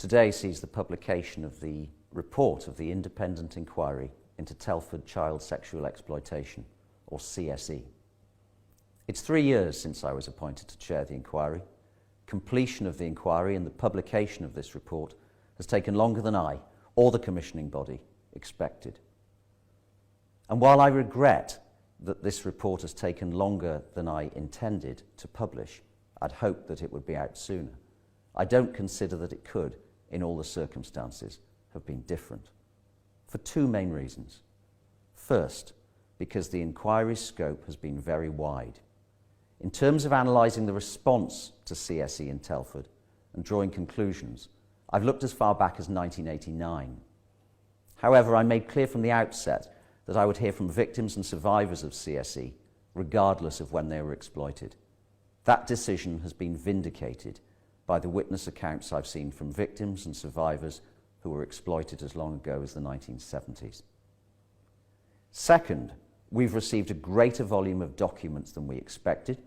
today sees the publication of the report of the Independent Inquiry into Telford Child Sexual Exploitation, or CSE. It's 3 years since I was appointed to chair the inquiry. Completion of the inquiry and the publication of this report has taken longer than I, or the commissioning body, expected. And while I regret that this report has taken longer than I intended to publish, I'd hoped that it would be out sooner, I don't consider that it could, in all the circumstances, have been different. For two main reasons. First, because the inquiry's scope has been very wide. In terms of analysing the response to CSE in Telford and drawing conclusions, I've looked as far back as 1989. However, I made clear from the outset that I would hear from victims and survivors of CSE, regardless of when they were exploited. That decision has been vindicated by the witness accounts I've seen from victims and survivors who were exploited as long ago as the 1970s. Second, we've received a greater volume of documents than we expected,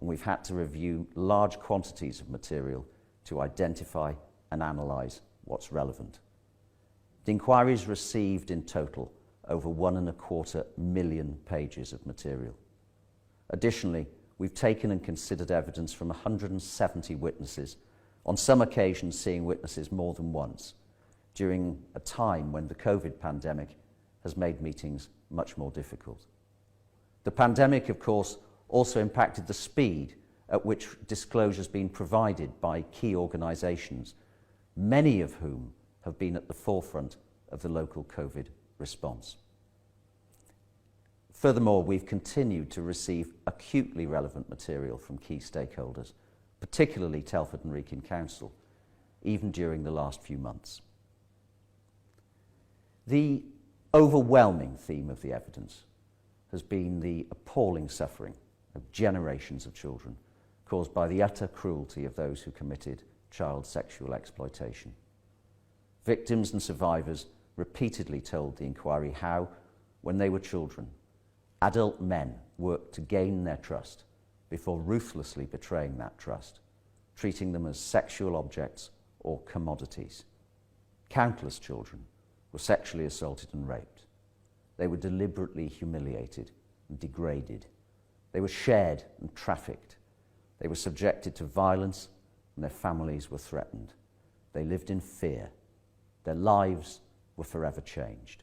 and we've had to review large quantities of material to identify and analyse what's relevant. The inquiry's received in total over 1.25 million pages of material. Additionally, we've taken and considered evidence from 170 witnesses, on some occasions seeing witnesses more than once, during a time when the COVID pandemic has made meetings much more difficult. The pandemic, of course, also impacted the speed at which disclosure has been provided by key organisations, many of whom have been at the forefront of the local COVID response. Furthermore, we've continued to receive acutely relevant material from key stakeholders, particularly Telford and Wrekin Council, even during the last few months. The overwhelming theme of the evidence has been the appalling suffering of generations of children caused by the utter cruelty of those who committed child sexual exploitation. Victims and survivors repeatedly told the inquiry how, when they were children, adult men worked to gain their trust before ruthlessly betraying that trust, treating them as sexual objects or commodities. Countless children were sexually assaulted and raped. They were deliberately humiliated and degraded. They were shared and trafficked. They were subjected to violence and their families were threatened. They lived in fear. Their lives were forever changed.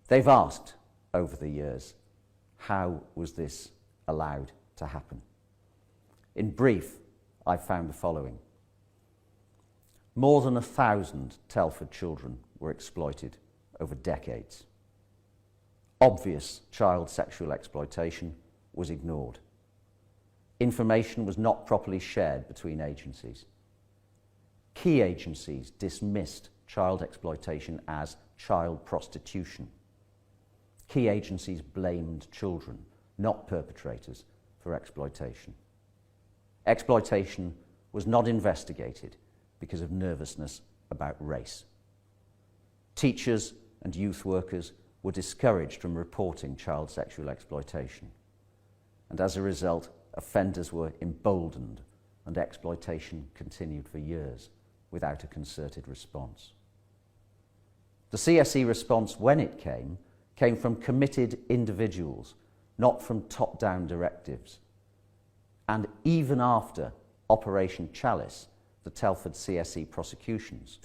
They've asked over the years, how was this allowed to happen? In brief, I found the following. More than 1,000 Telford children were exploited over decades. Obvious child sexual exploitation was ignored. Information was not properly shared between agencies. Key agencies dismissed child exploitation as child prostitution. Key agencies blamed children, not perpetrators, for exploitation. Exploitation was not investigated because of nervousness about race. Teachers and youth workers were discouraged from reporting child sexual exploitation, and as a result, offenders were emboldened and exploitation continued for years without a concerted response. The CSE response, when it came from committed individuals, not from top-down directives. And even after Operation Chalice, the Telford CSE prosecutions,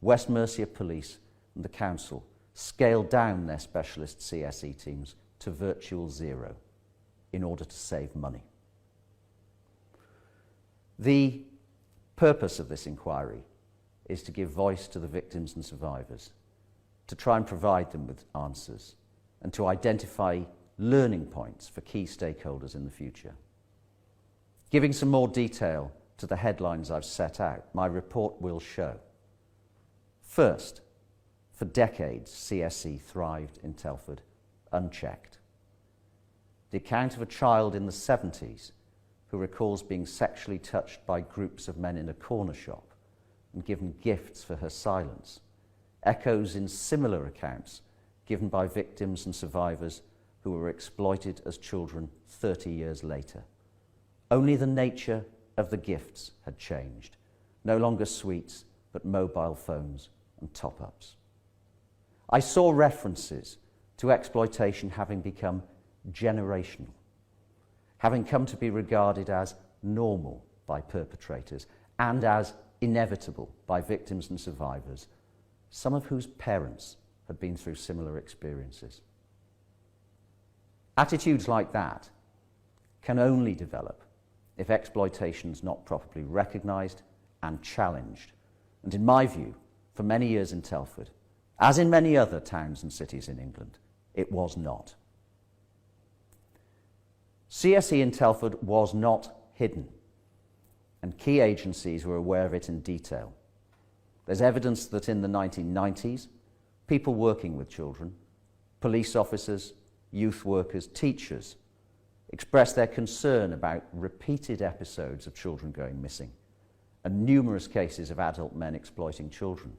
West Mercia Police and the Council scaled down their specialist CSE teams to virtual zero in order to save money. The purpose of this inquiry is to give voice to the victims and survivors, to try and provide them with answers, and to identify learning points for key stakeholders in the future. Giving some more detail to the headlines I've set out, my report will show. First, for decades, CSE thrived in Telford, unchecked. The account of a child in the 70s who recalls being sexually touched by groups of men in a corner shop and given gifts for her silence echoes in similar accounts given by victims and survivors who were exploited as children 30 years later. Only the nature of the gifts had changed. No longer sweets, but mobile phones and top-ups. I saw references to exploitation having become generational, having come to be regarded as normal by perpetrators and as inevitable by victims and survivors, some of whose parents had been through similar experiences. Attitudes like that can only develop if exploitation is not properly recognised and challenged. And in my view, for many years in Telford, as in many other towns and cities in England, it was not. CSE in Telford was not hidden, and key agencies were aware of it in detail. There's evidence that in the 1990s, people working with children, police officers, youth workers, teachers, expressed their concern about repeated episodes of children going missing and numerous cases of adult men exploiting children.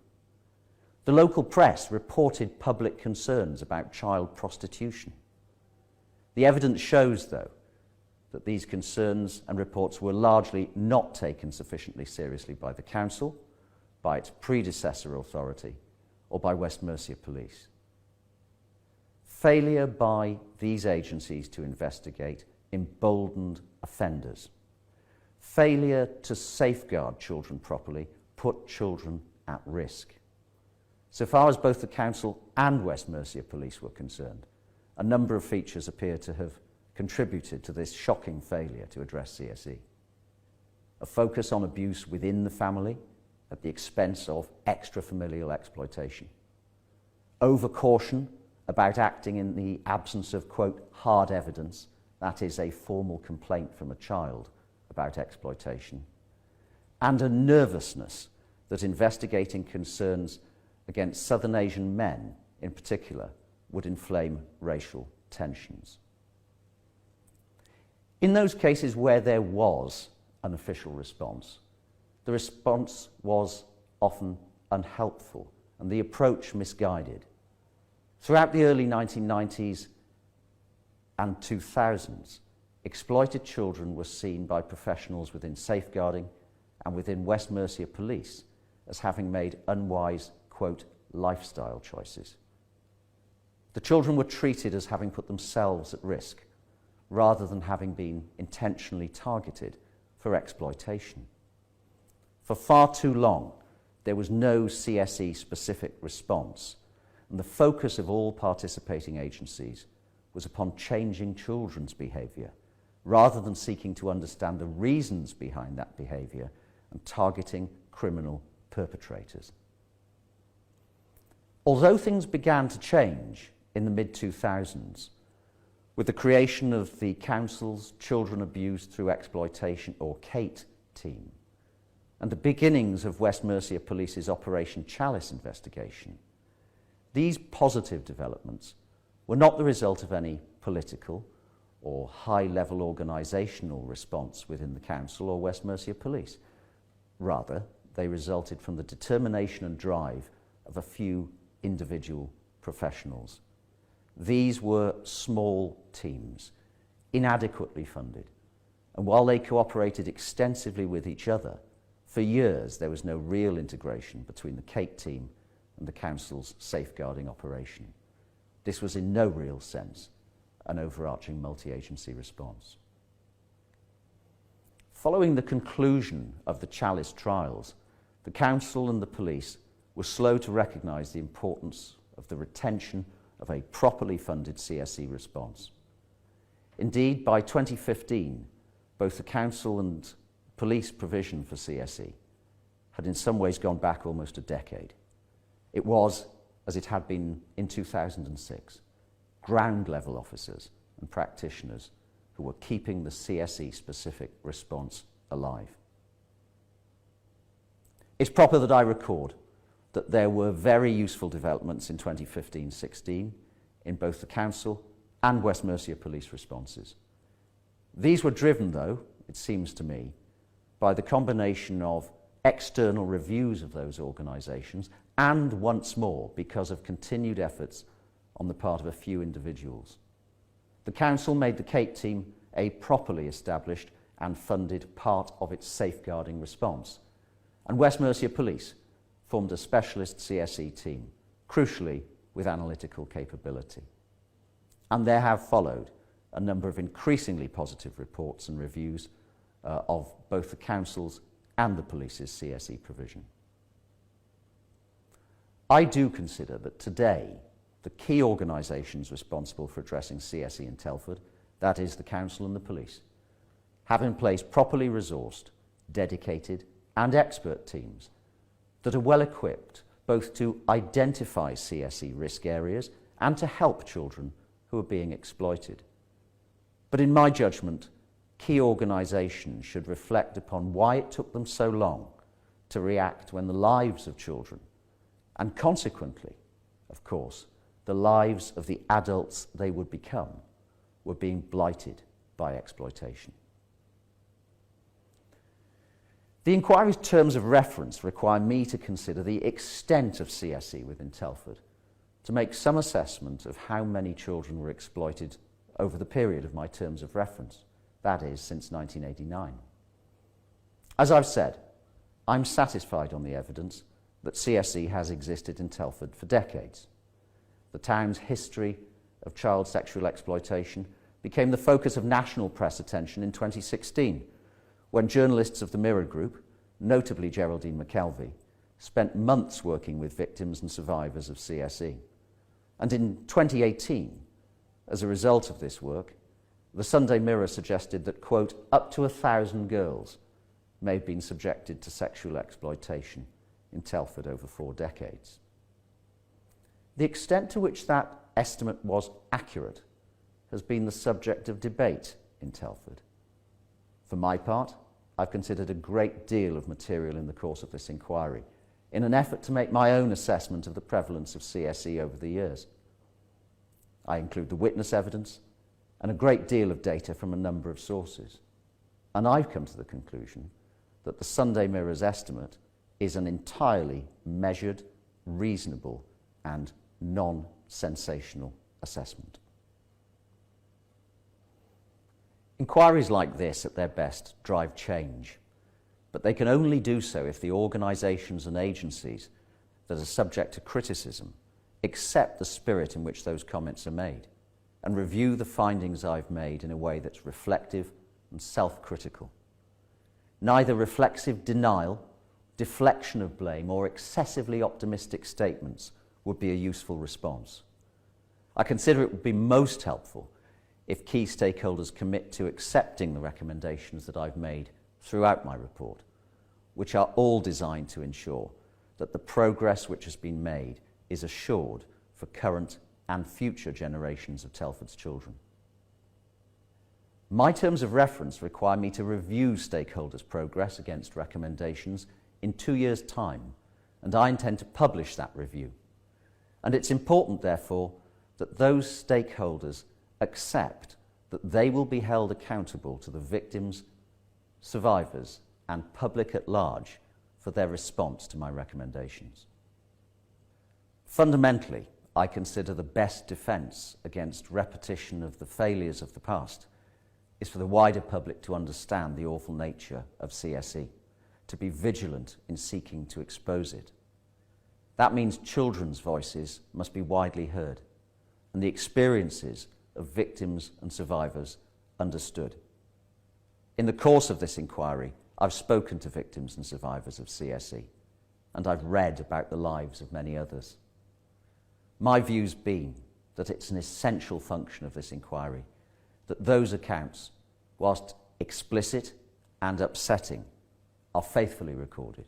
The local press reported public concerns about child prostitution. The evidence shows, though, that these concerns and reports were largely not taken sufficiently seriously by the council, by its predecessor authority, or by West Mercia Police. Failure by these agencies to investigate emboldened offenders. Failure to safeguard children properly put children at risk. So far as both the council and West Mercia Police were concerned, a number of features appear to have contributed to this shocking failure to address CSE. A focus on abuse within the family at the expense of extrafamilial exploitation. Over-caution about acting in the absence of, quote, hard evidence, that is, a formal complaint from a child about exploitation. And a nervousness that investigating concerns against Southern Asian men, in particular, would inflame racial tensions. In those cases where there was an official response, the response was often unhelpful and the approach misguided. Throughout the early 1990s and 2000s, exploited children were seen by professionals within safeguarding and within West Mercia Police as having made unwise, quote, lifestyle choices. The children were treated as having put themselves at risk, rather than having been intentionally targeted for exploitation. For far too long, there was no CSE-specific response, and the focus of all participating agencies was upon changing children's behaviour, rather than seeking to understand the reasons behind that behaviour and targeting criminal perpetrators. Although things began to change in the mid-2000s, with the creation of the Council's Children Abused Through Exploitation, or CATE, team, and the beginnings of West Mercia Police's Operation Chalice investigation, these positive developments were not the result of any political or high-level organisational response within the Council or West Mercia Police. Rather, they resulted from the determination and drive of a few individual professionals. These were small teams, inadequately funded, and while they cooperated extensively with each other, for years there was no real integration between the CATE team and the Council's safeguarding operation. This was in no real sense an overarching multi-agency response. Following the conclusion of the Chalice trials, the Council and the police were slow to recognise the importance of the retention of a properly funded CSE response. Indeed, by 2015, both the Council and police provision for CSE had in some ways gone back almost a decade. It was, as it had been in 2006, ground-level officers and practitioners who were keeping the CSE-specific response alive. It's proper that I record that there were very useful developments in 2015-16 in both the Council and West Mercia Police responses. These were driven, though, it seems to me, by the combination of external reviews of those organisations and, once more, because of continued efforts on the part of a few individuals. The Council made the CATE team a properly established and funded part of its safeguarding response, and West Mercia Police formed a specialist CSE team, crucially with analytical capability. And there have followed a number of increasingly positive reports and reviews of both the council's and the police's CSE provision. I do consider that today the key organisations responsible for addressing CSE in Telford, that is the council and the police, have in place properly resourced, dedicated and expert teams that are well equipped both to identify CSE risk areas and to help children who are being exploited. But in my judgment, key organisations should reflect upon why it took them so long to react when the lives of children, and consequently, of course, the lives of the adults they would become, were being blighted by exploitation. The inquiry's terms of reference require me to consider the extent of CSE within Telford, to make some assessment of how many children were exploited over the period of my terms of reference, that is, since 1989. As I've said, I'm satisfied on the evidence that CSE has existed in Telford for decades. The town's history of child sexual exploitation became the focus of national press attention in 2016, when journalists of the Mirror Group, notably Geraldine McKelvey, spent months working with victims and survivors of CSE. And in 2018, as a result of this work, the Sunday Mirror suggested that, quote, up to 1,000 girls may have been subjected to sexual exploitation in Telford over 4 decades. The extent to which that estimate was accurate has been the subject of debate in Telford. For my part, I've considered a great deal of material in the course of this inquiry in an effort to make my own assessment of the prevalence of CSE over the years. I include the witness evidence and a great deal of data from a number of sources. And I've come to the conclusion that the Sunday Mirror's estimate is an entirely measured, reasonable and non-sensational assessment. Inquiries like this, at their best, drive change, but they can only do so if the organisations and agencies that are subject to criticism accept the spirit in which those comments are made and review the findings I've made in a way that's reflective and self-critical. Neither reflexive denial, deflection of blame, or excessively optimistic statements would be a useful response. I consider it would be most helpful if key stakeholders commit to accepting the recommendations that I've made throughout my report, which are all designed to ensure that the progress which has been made is assured for current and future generations of Telford's children. My terms of reference require me to review stakeholders' progress against recommendations in 2 years' time, and I intend to publish that review. And it's important, therefore, that those stakeholders accept that they will be held accountable to the victims, survivors, and public at large for their response to my recommendations. Fundamentally, I consider the best defence against repetition of the failures of the past is for the wider public to understand the awful nature of CSE, to be vigilant in seeking to expose it. That means children's voices must be widely heard and the experiences of victims and survivors understood. In the course of this inquiry, I've spoken to victims and survivors of CSE, and I've read about the lives of many others. My view's been that it's an essential function of this inquiry that those accounts, whilst explicit and upsetting, are faithfully recorded.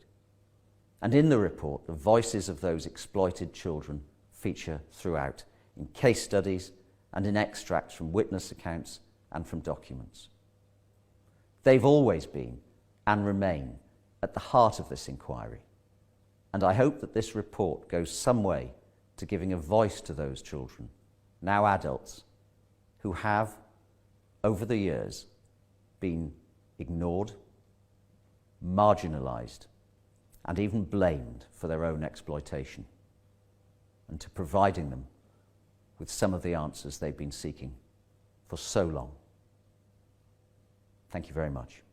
And in the report, the voices of those exploited children feature throughout, in case studies and in extracts from witness accounts and from documents. They've always been and remain at the heart of this inquiry, and I hope that this report goes some way to giving a voice to those children, now adults, who have, over the years, been ignored, marginalised, and even blamed for their own exploitation, and to providing them with some of the answers they've been seeking for so long. Thank you very much.